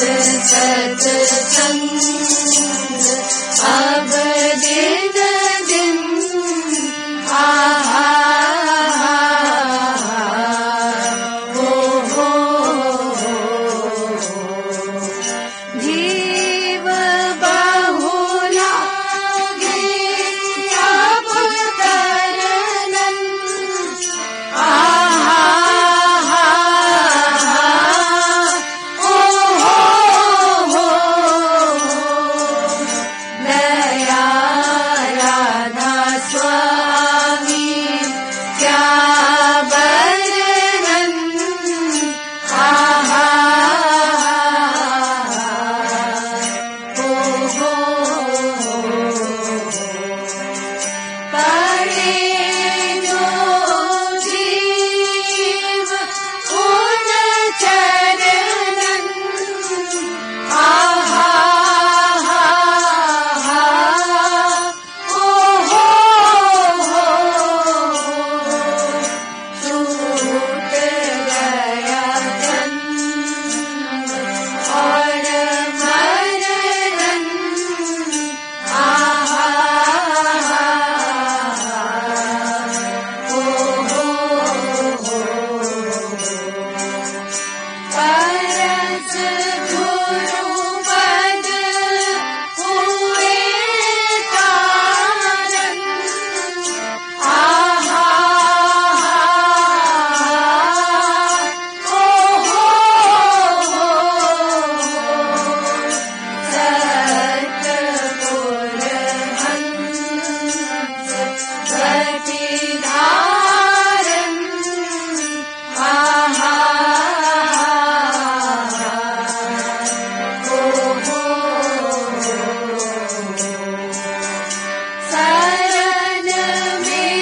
सत्संग अब दिन दिन आहा हो जीव बहुला अब करनन आहा दया राधा स्वामी क्या वर्णन आहा पड़े जो जीव उन चरणन आहा छूट गया जन्म और मरण आहा परस गुरुपद हुए कारण आहा सतगुर हंस गतिधारन आहा शरण में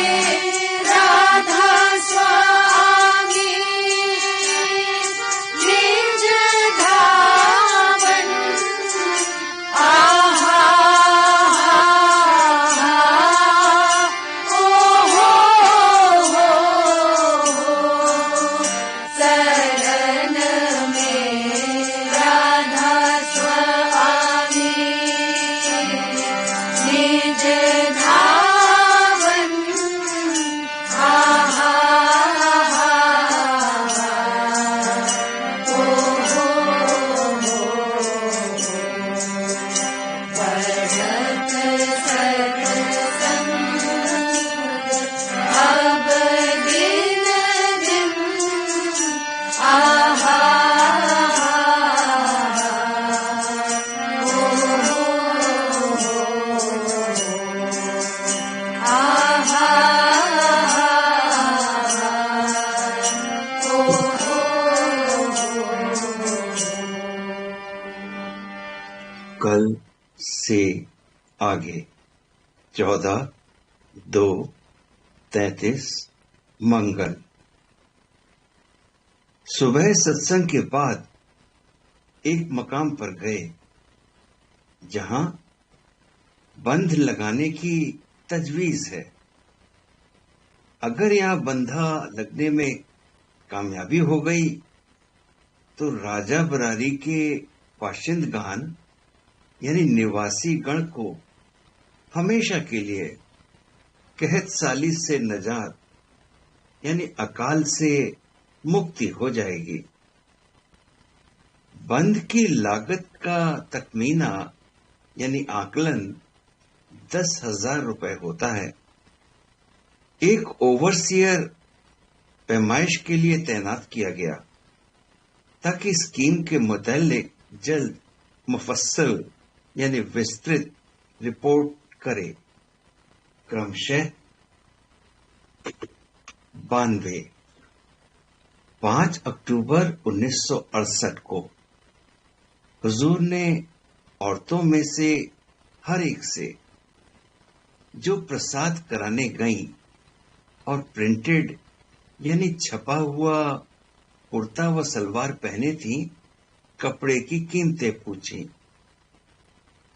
राधा स्वामी निज धावन आहा शरण में राधा स्वामी निज धावन आहा बढ़त सत्संग अब दिन दिन आहा कल से आगे 14/2/33 मंगल। सुबह सत्संग के बाद एक मकाम पर गए जहां बंध लगाने की तजवीज है। अगर यहां बंधा लगने में कामयाबी हो गई तो राजा बरारी के बाशिंदगान यानी निवासी गण को हमेशा के लिए कहत साली से नजात यानी अकाल से मुक्ति हो जाएगी। बंध की लागत का तखमीना यानी आकलन 10,000 रुपए होता है। एक ओवरसियर पैमाइश के लिए तैनात किया गया ताकि स्कीम के मुतालिक जल्द मुफस्सल यानी विस्तृत रिपोर्ट करे। क्रमशः 92 5 अक्टूबर 1968 को हुजूर ने औरतों में से हर एक से जो प्रसाद कराने गईं और प्रिंटेड यानी छपा हुआ कुर्ता व सलवार पहने थी, कपड़े की कीमतें पूछी।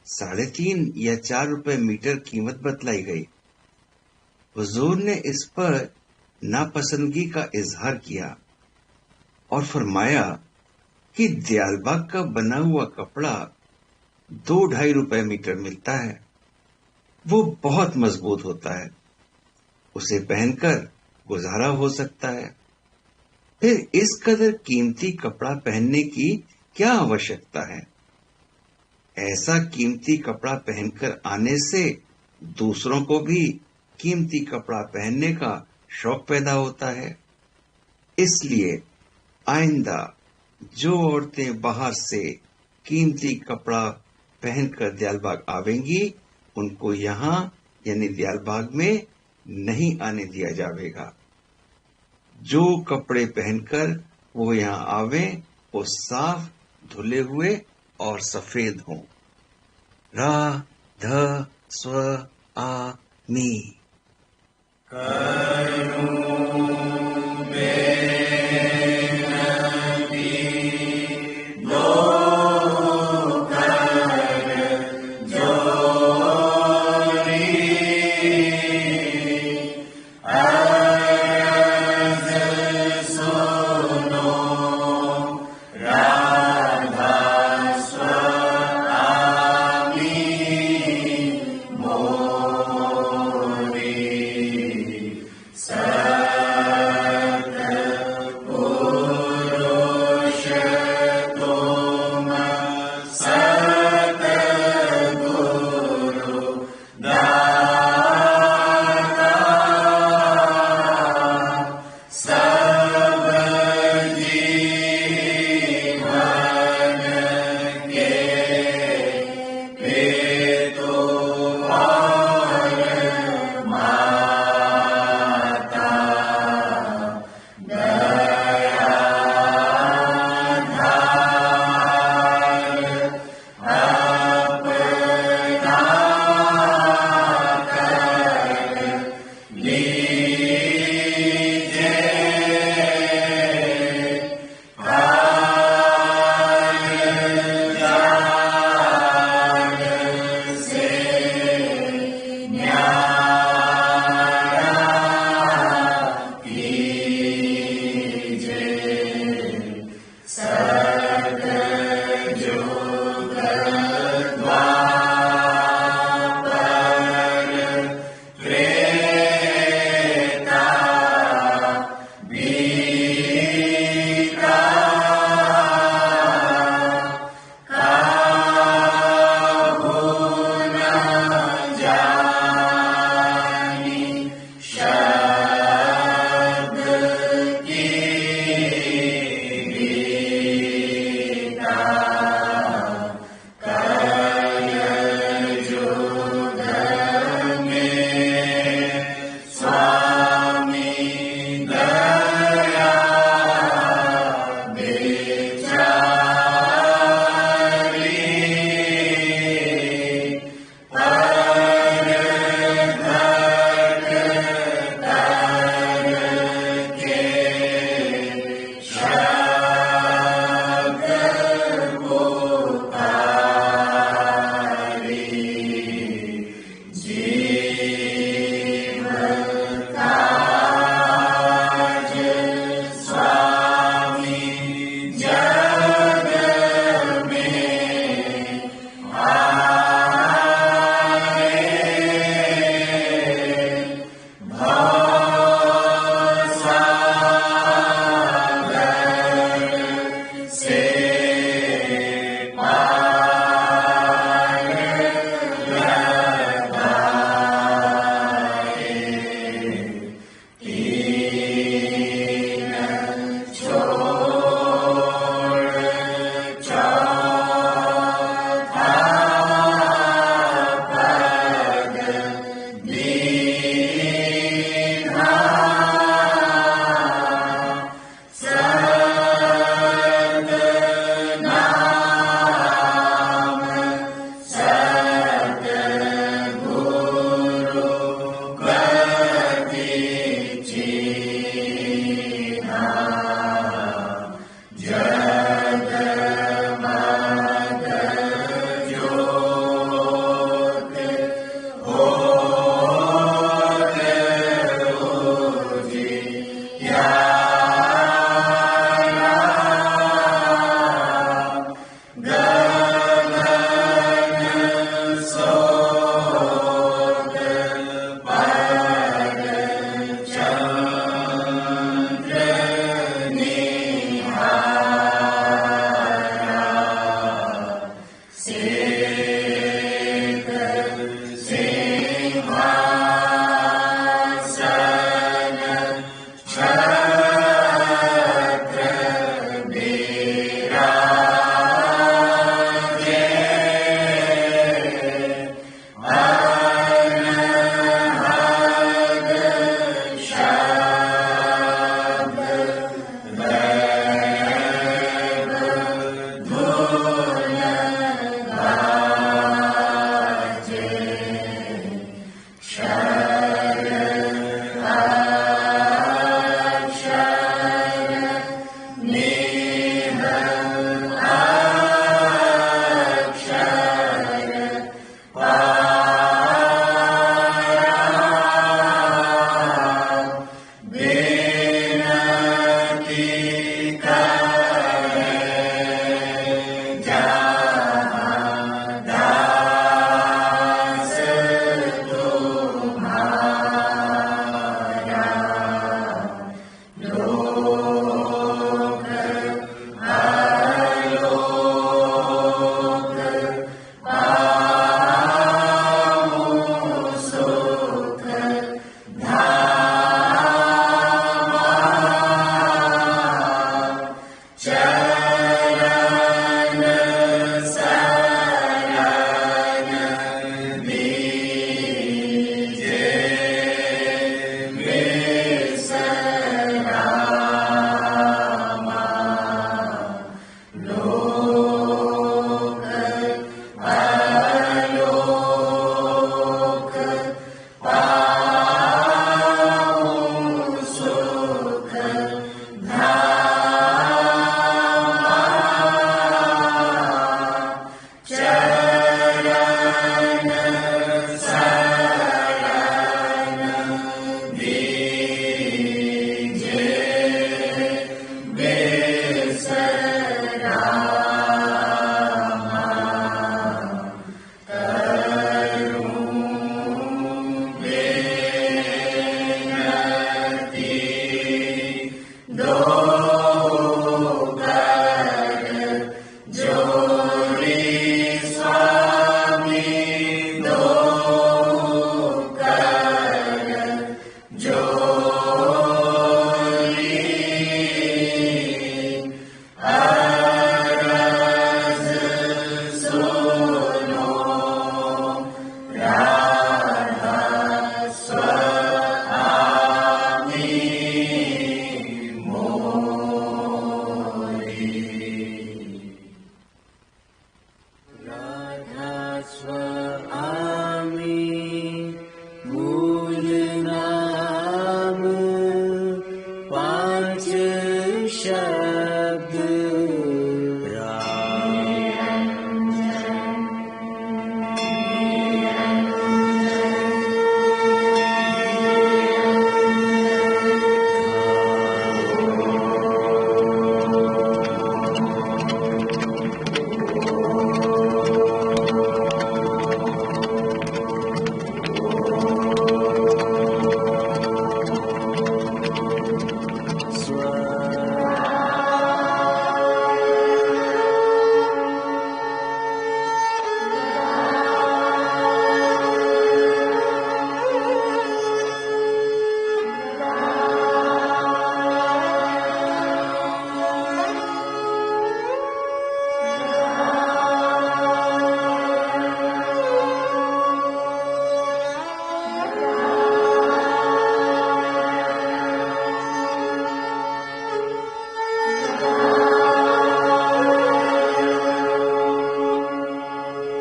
3.5 या 4 रुपए मीटर कीमत बतलाई गई। हुजूर ने इस पर नापसंदगी का इजहार किया और फरमाया कि दियालबाग का बना हुआ कपड़ा 2-2.5 रुपए मीटर मिलता है। वो बहुत मजबूत होता है, उसे पहनकर गुजारा हो सकता है। फिर इस कदर कीमती कपड़ा पहनने की क्या आवश्यकता है? ऐसा कीमती कपड़ा पहनकर आने से दूसरों को भी कीमती कपड़ा पहनने का शौक पैदा होता है। इसलिए आइंदा जो औरतें बाहर से कीमती कपड़ा पहनकर दियालबाग आवेंगी, उनको यहाँ यानी दियालबाग में नहीं आने दिया जाएगा। जो कपड़े पहनकर वो यहाँ आवे वो साफ धुले हुए और सफेद हों। रा ध स्व आ मी।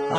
आइए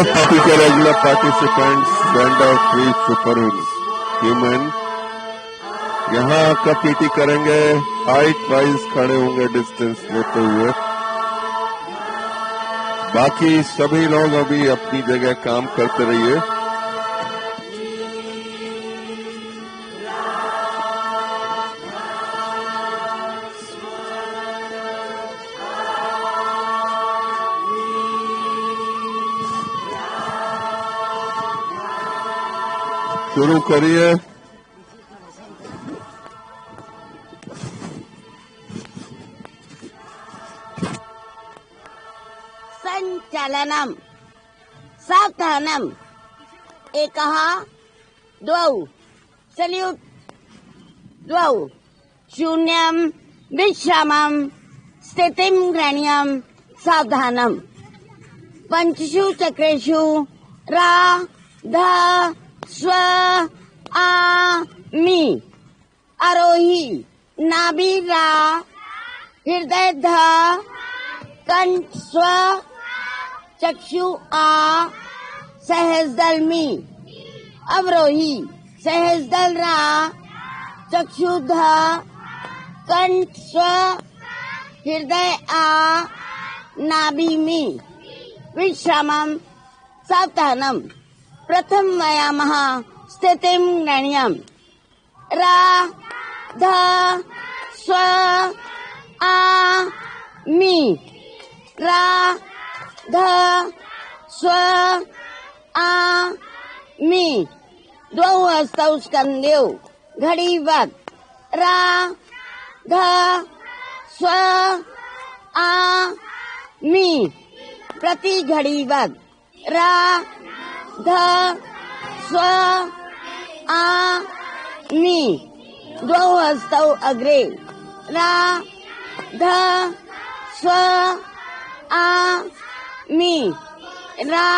पार्टी के regular participants gender free super human यहाँ का पीटी करेंगे। हाइट वाइज खड़े होंगे डिस्टेंस लेते हुए। बाकी सभी लोग अभी अपनी जगह काम करते रहिए। शुरू करिए। संचालनम सावधानम एकः द्वौ सल्यूट द्वौ शून्यं विश्रामं स्थितिं ग्रहणीयं सावधानम पंचषु चक्रेषु रा ध स्व आ मी आरोही नाभिरा हृदय ध कंठ स्व चक्षु आ सहस्दल मी अवरोही सहस्दल रा चक्षु ध कंठ स्व हृदय आ नाभि मी विश्रामं सावधानम प्रथम व्यायामः स्थितिं ग्रहणीयम् रा ध स्व आ मी रा ध स्व आ मी द्वौ हस्तौ स्कन्धौ घड़ीवत् रा ध स्व आ मी प्रति घड़ीवत् रा ध स्व आ मी द्वौ हस्तौ अग्रे रा ध स्व आ मी रा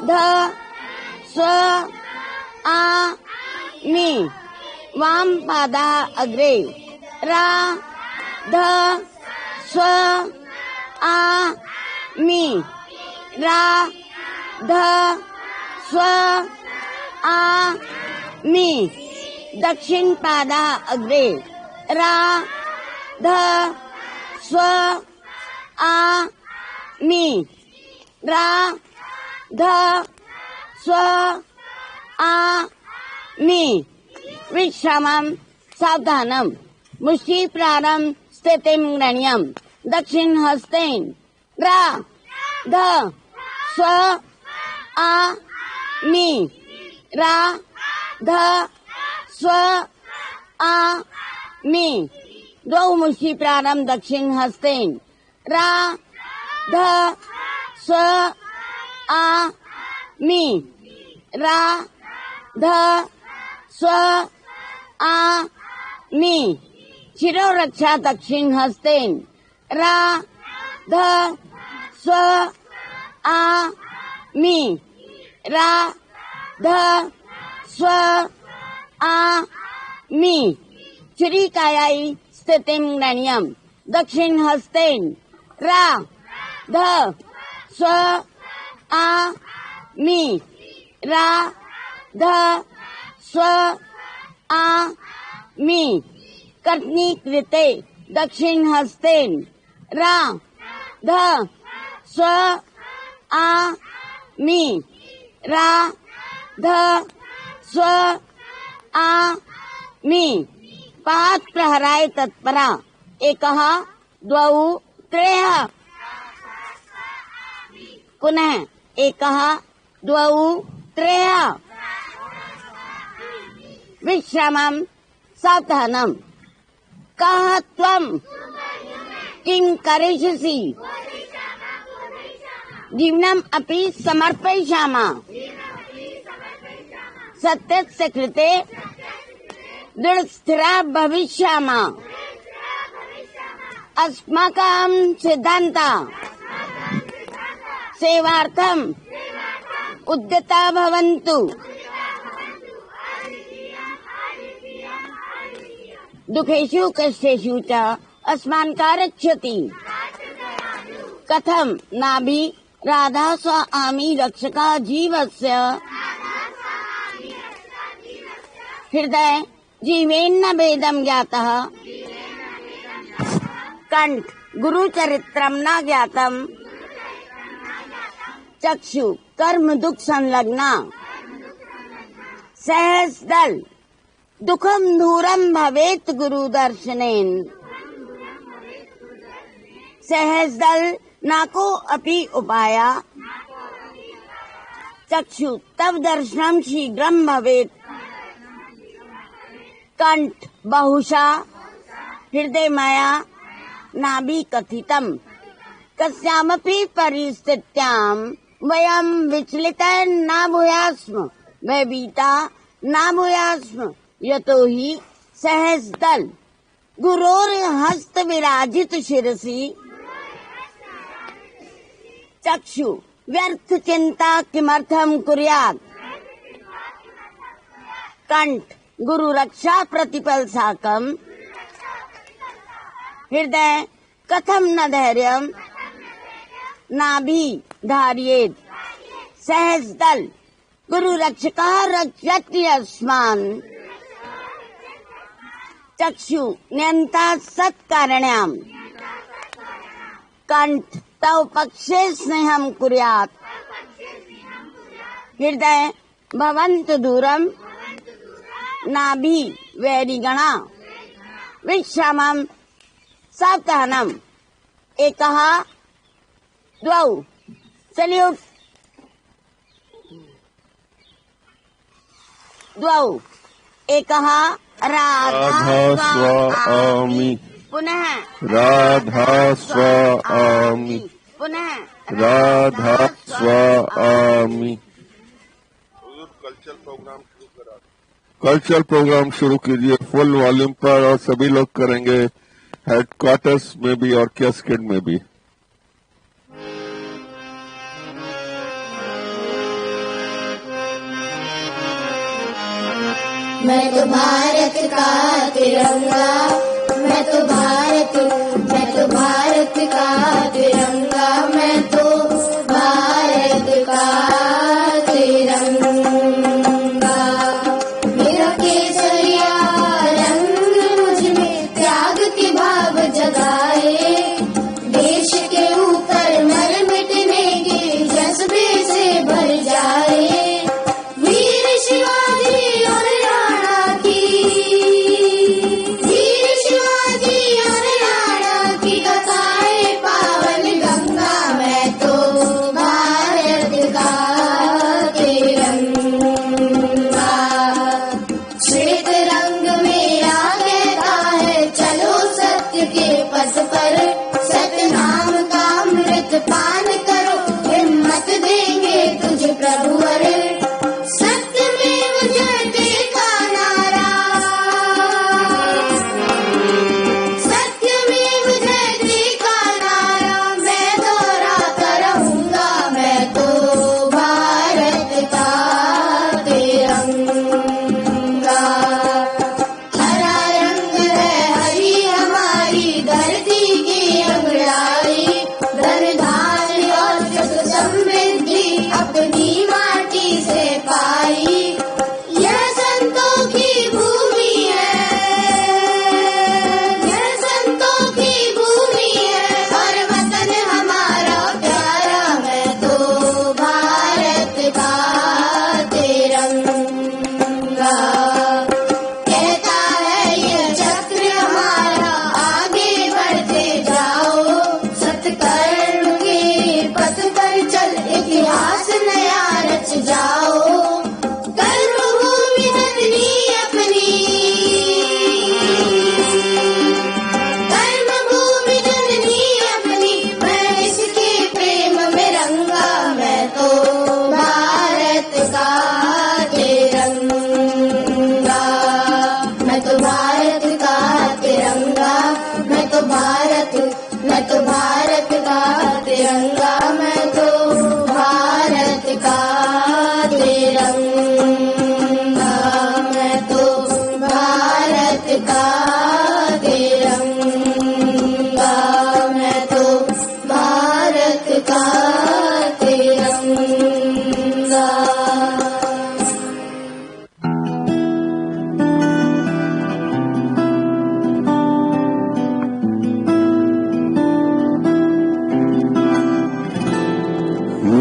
ध स्व आ मी वाम पादः अग्रे रा ध स्व आ मी रा ध स्व आ मी दक्षिण पादः अग्रे रा ध स्व आ मी रा ध स्व आ मी विश्रामं सावधानम मुष्टि प्रारंभ स्थितिं ग्रहणीयम् दक्षिण हस्तेन रा ध स्व आ मी रा ध स्व आ मी द्वौ मुष्टि प्रारंभ दक्षिण हस्तेन रा ध स्व आ मी रा ध स्व आ मी शिरोरक्षा दक्षिण हस्तेन रा ध स्व आ मी रा ध स्व आ मी चुरिकायाई स्थितिं ग्रहणीयम् दक्षिण हस्तेन रा ध स्व आ मी रा ध स्व आ मी कर्तनी कृते दक्षिण हस्तेन रा ध स्व आ मी रा ध स्व आ मी पाद प्रहराय तत्परा एकः द्वौ त्रयः पुनः एकः द्वौ त्रयः विश्रामं सावधानम् कः त्वं किं करिष्यसि जीवनम् अपि समर्पयिष्यामः सत्यस्य कृते दृढस्थिरा भविष्यामः अस्माकं सिद्धान्ता सेवार्थम् उद्यता भवन्तु दुखेषु कष्टेषु च अस्मान् कारयति कथं नाभि राधा स्वामी रक्षका जीवस्य हृदय जीवेन्न भेदं ज्ञातः कंठ गुरुचरित्रं न ज्ञातम् चक्षु कर्म दुख संलग्ना सहस्दल दुखम दूरम भवेत गुरु दर्शनेन सहस्दल नाको अपि उपाया चक्षु तव दर्शनम शीघ्रम भवेत कंठ बहुशा हृदय माया नाभि कथितम कस्यामपि परिस्थित्यां वयं विचलिता न भूयास्म भयभीता न भूयास्म यतो हि सहस्दल गुरोर हस्त विराजित शिरसि चक्षु व्यर्थ चिंता किमर्थम कुर्यात् कंठ गुरु रक्षा प्रतिपल साकम हृदय कथम न धैर्यम नाभि धार्येत सहस्दल गुरु रक्षका रक्षति अस्मान् चक्षु नियंता सत्कार्याम् कंठ तव पक्षे स्नेहं कुर्यात् हृदय भवन्तु दूरम नाभि वैरिगणा विश्रामं सावधानम् एकः द्वौ सल्यूट द्वौ एकः राधा स्वामी पुनः राधा स्वामी पुनः राधा स्वामी कल्चरल प्रोग्राम शुरू कीजिए फुल वॉल्यूम पर और सभी लोग करेंगे हेडक्वार्टर्स में भी और कैस्केड में भी मैं तो भारत का तिरंगा मैं तो भारत का तिरंगा मैं तो भारत का तिरंगा मेरा केसरिया रंग मुझ में त्याग के भाव जगाए देश के ऊपर मर मिटने के जज्बे से भर जाए वीर शिवाजी और राणा की वीर शिवाजी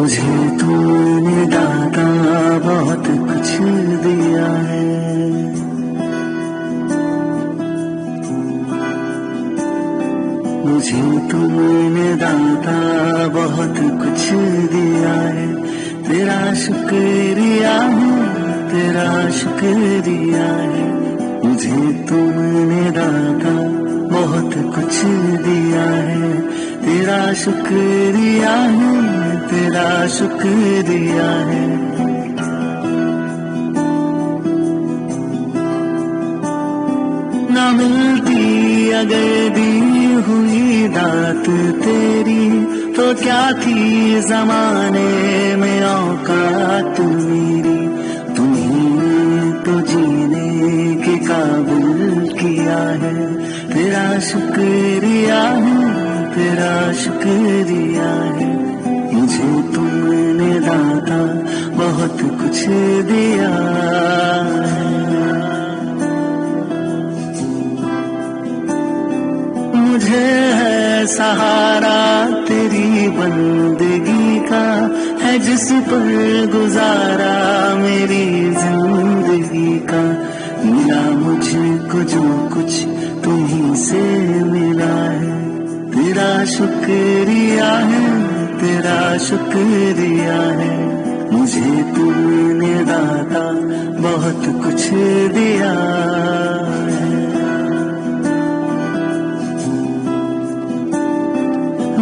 मुझे तुमने दाता बहुत कुछ दिया है। मुझे तुमने दाता बहुत कुछ दिया है। तेरा शुक्रिया है, तेरा शुक्रिया है। मुझे तुमने दाता बहुत कुछ दिया है। तेरा शुक्रिया है, तेरा शुक्रिया है। ना मिलती अगर दी हुई दात तेरी, तो क्या थी जमाने में औकात मेरी। तुम्हें तो जीने के काबिल किया है। तेरा शुक्रिया है, तेरा शुक्रिया है। मुझे तुमने दाता बहुत कुछ दिया है। मुझे है सहारा तेरी बंदगी का, है जिस पर गुजारा मेरी जिंदगी का। मिला मुझको जो कुछ तुम्हीं से मिला है। तेरा शुक्रिया है, तेरा शुक्रिया है। मुझे तुमने दाता बहुत कुछ दिया है।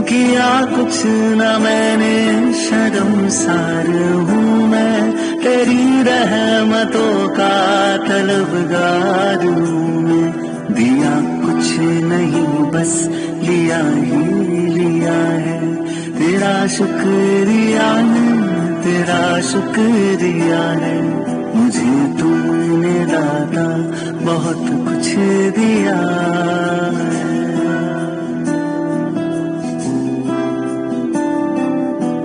किया कुछ न मैंने, शर्मसार हूँ मैं। तेरी रहमतों का तलबगार हूँ मैं। दिया कुछ नहीं बस लिया ही लिया है। तेरा शुक्रिया है, तेरा शुक्रिया है। मुझे तुमने दाता बहुत कुछ दिया है।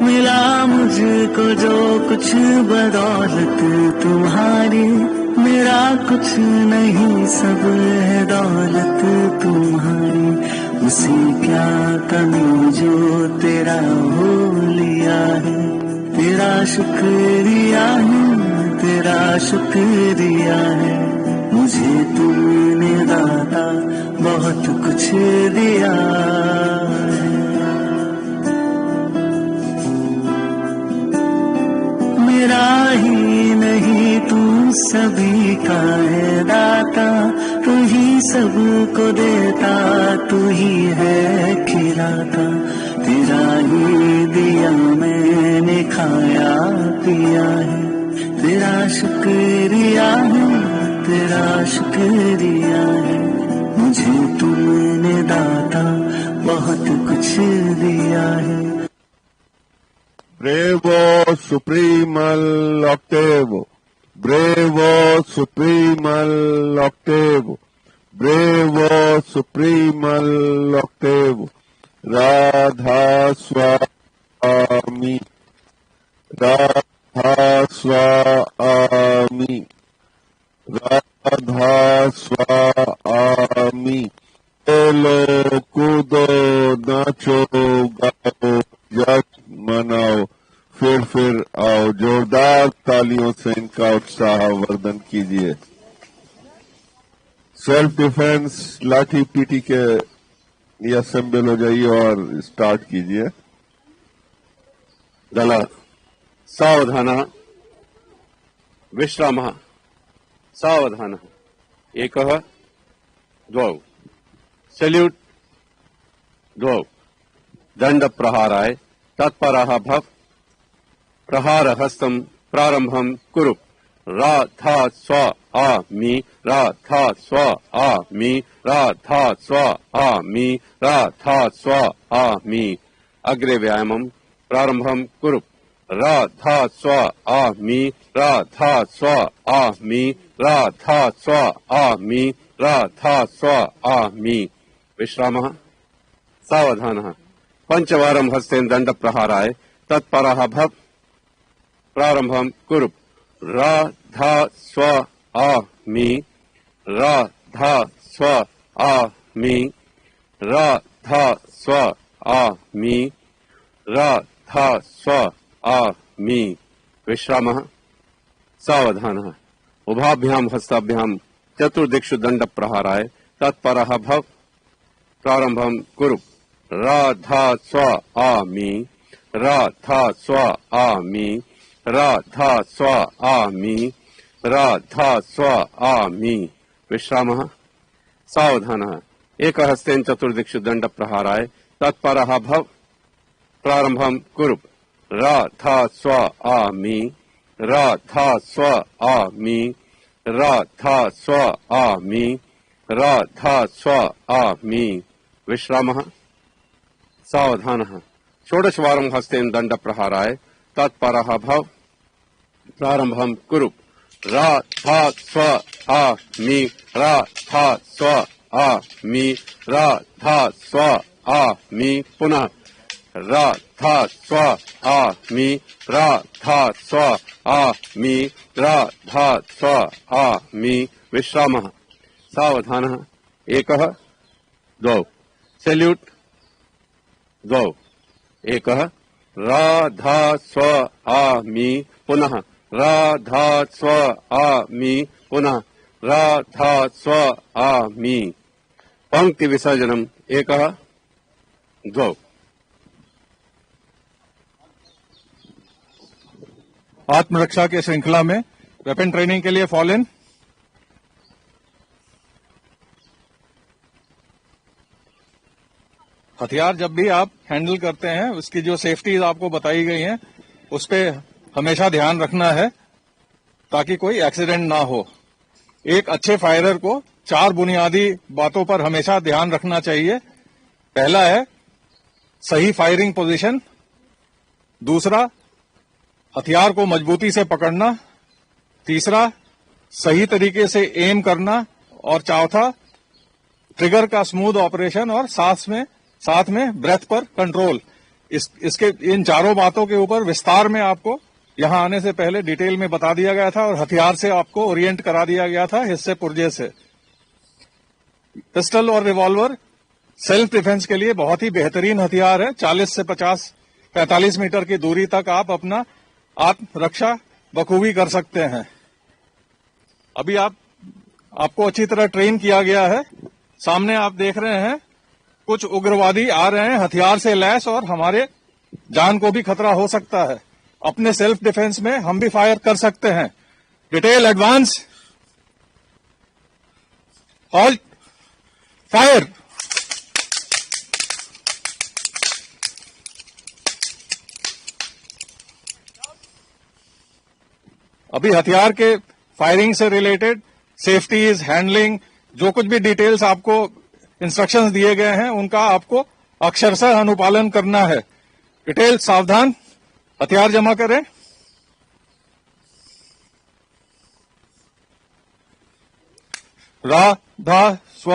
मिला मुझको जो कुछ बदौलत तुम्हारी, मेरा कुछ नहीं सब है दौलत तुम्हारी। उसे क्या कमी जो तेरा हो लिया है। तेरा शुक्रिया है, तेरा शुक्रिया है। मुझे तुमने दाता बहुत कुछ दिया है। मेरा ही नहीं तू सभी का है दाता। तू ही सबको देता, तू ही है खिलाता। तेरा ही दिया मैंने खाया पिया है। तेरा शुक्रिया है, तेरा शुक्रिया है। मुझे तुमने दाता बहुत कुछ दिया है। Brevo suprimal octavo, brevo suprimal octavo, brevo suprimal octavo. Radha Swami, Radha Swami, Radha Swami. Chalo kudo nacho gao जज मनाओ, फिर आओ। जोरदार तालियों से इनका उत्साह वर्धन कीजिए। सेल्फ डिफेंस लाठी पीटी के लिए असेंबल हो जाइए और स्टार्ट कीजिए। दल सावधान विश्राम सावधान एक द्वौ सल्यूट द्वौ दंड प्रहाराय तत्परः भव प्रहार हस्तम प्रारंभम कुरु राधा स्व आमि राधा स्व आमि राधा स्व आमि राधा स्व आमि अग्रे व्यायामं प्रारंभम कुरु राधा स्व आमि राधा स्व आमि राधा स्व आमि राधा स्व आमि विश्रामः सावधानः पंचवारं हस्तेन दंड प्रहाराय तत्परः भव प्रारंभम कुरु राधा स्व आमि राधा स्व आमि राधा स्व आमि राधा स्व आ मी विश्रामः सावधानः उभाभ्यां हस्ताभ्यां चतुर्दिक्षु दंड प्रहाराय तत्परः भव प्रारंभम कुरु राधा स्व आमी राधा स्व आमी राधा स्व आमी राधा स्व आमी विश्रामः सावधानः एक हस्तेन चतुर्दिक्षु दंड प्रहाराय तत्परः भव प्रारंभम कुरु राधा स्व आमी राधा स्व आमी राधा स्व आमी राधा स्व आमी विश्रामः सावधानः षोडशवारं हस्तेन दंड प्रहाराय तत्परः भव प्रारंभम कुरु राधा स्व आमी राधा स्व आमी राधा स्व आमी पुनः राधा स्व आमी राधा स्व आमी राधा स्व आमी विश्रामः सावधानः एकः द्वौ सैल्यूट द्वौ एकः राधा स्व आमी पुनः राधा स्व आमी पुनः राधा स्व आमी पंक्ति विसर्जनम एकः द्वौ आत्मरक्षा के श्रृंखला में वेपन ट्रेनिंग के लिए फॉल इन। हथियार जब भी आप हैंडल करते हैं उसकी जो सेफ्टीज आपको बताई गई हैं उस पे हमेशा ध्यान रखना है ताकि कोई एक्सीडेंट ना हो। एक अच्छे फायरर को 4 बुनियादी बातों पर हमेशा ध्यान रखना चाहिए। पहला है सही फायरिंग पोजीशन, दूसरा हथियार को मजबूती से पकड़ना, तीसरा सही तरीके से एम करना और चौथा ट्रिगर का स्मूथ ऑपरेशन और साथ में ब्रेथ पर कंट्रोल। इसके इन चारों बातों के ऊपर विस्तार में आपको यहां आने से पहले डिटेल में बता दिया गया था और हथियार से आपको ओरिएंट करा दिया गया था हिस्से पुर्जे से। पिस्टल और रिवॉल्वर सेल्फ डिफेंस के लिए बहुत ही बेहतरीन हथियार है। 40 से 45 मीटर की दूरी तक आप अपना आत्मरक्षा बखूबी कर सकते हैं। अभी आपको अच्छी तरह ट्रेन किया गया है। सामने आप देख रहे हैं कुछ उग्रवादी आ रहे हैं हथियार से लैस और हमारे जान को भी खतरा हो सकता है। अपने सेल्फ डिफेंस में हम भी फायर कर सकते हैं। Detail advance halt fire. अभी हथियार के फायरिंग से रिलेटेड सेफ्टीज, हैंडलिंग, जो कुछ भी डिटेल्स आपको इंस्ट्रक्शंस दिए गए हैं उनका आपको अक्षरशः अनुपालन करना है। डिटेल सावधान, हथियार जमा करें। राधा स्व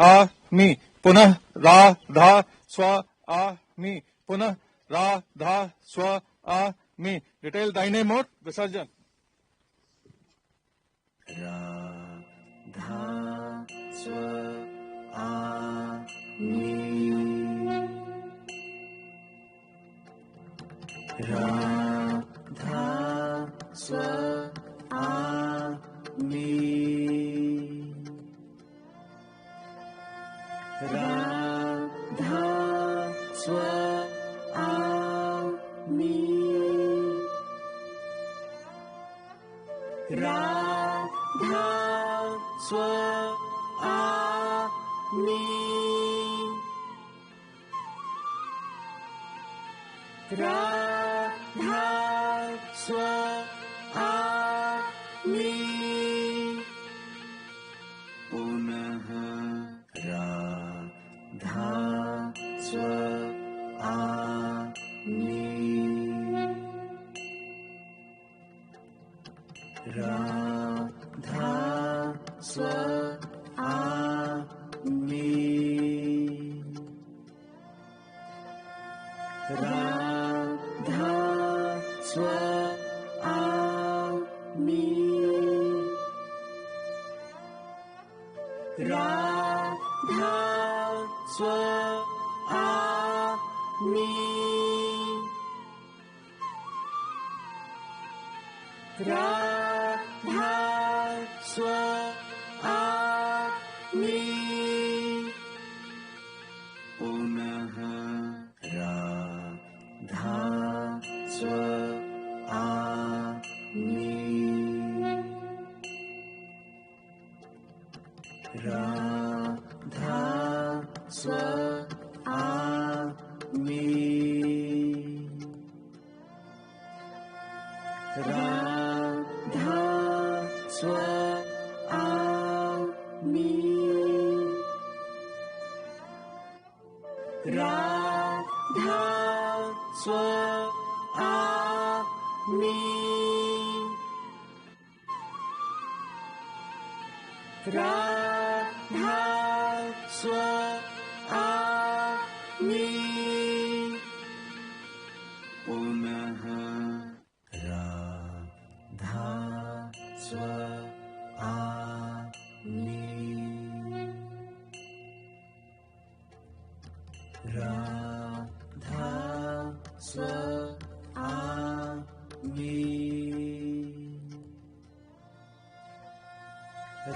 आमी पुनः राधा स्व आमी पुनः राधा स्व आमी। डिटेल दाहिने मोड़ विसर्जन। राधा स्व आमी राधा स्व आमी राधा स्व आमी राधा स्व आमी राधा स्व आमी पुनः राधा स्व आमी राधा स्व आमी राधा स्व आमी राधा स्व आमी राधा स्व आमि पुनः राधा स्व आमि राधा स्व आमि राधा स्व आमि राधा स्व आमि राधा स्व आमि पुनः राधा स्व आमि राधा स्व आमि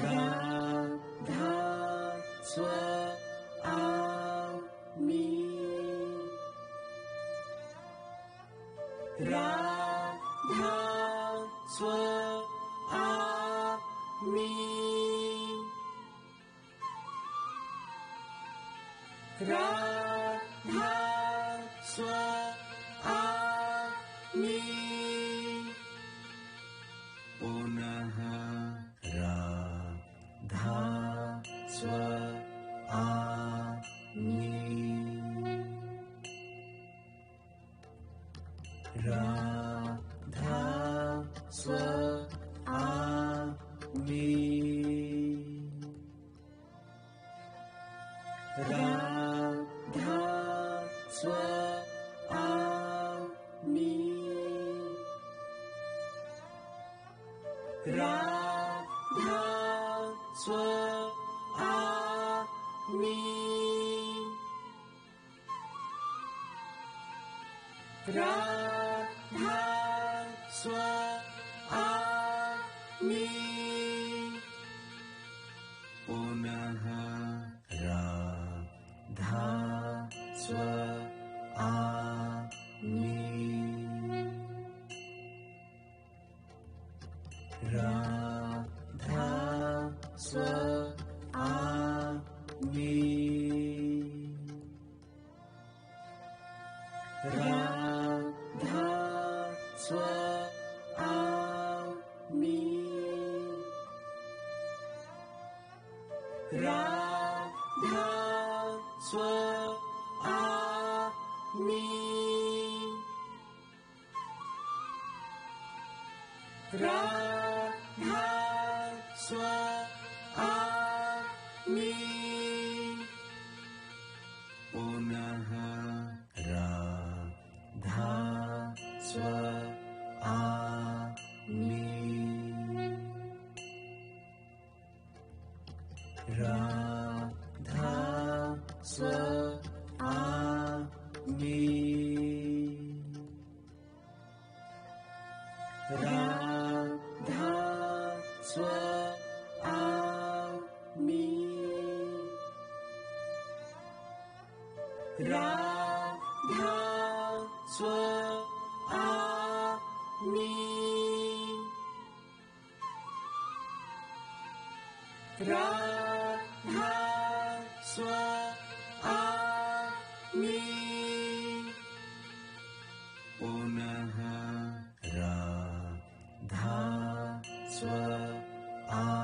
राधा स्व आमि राधा स्व आमि राधा स्व आमि पुनः राधा स्व आमि राधा स्व आमि राधा स्व आमि राधा स्व आमि राधा स्व आमि पुनः राधा स्व आमि राधा स्व आमि राधा स्व आमि राधा स्व आमि राधा स्व आमि पुनः राधा स्व आमि राधा स्व आमि राधा स्व आमि राधा स्व आमि राधा स्व आमि पुनः राधा स्व आमि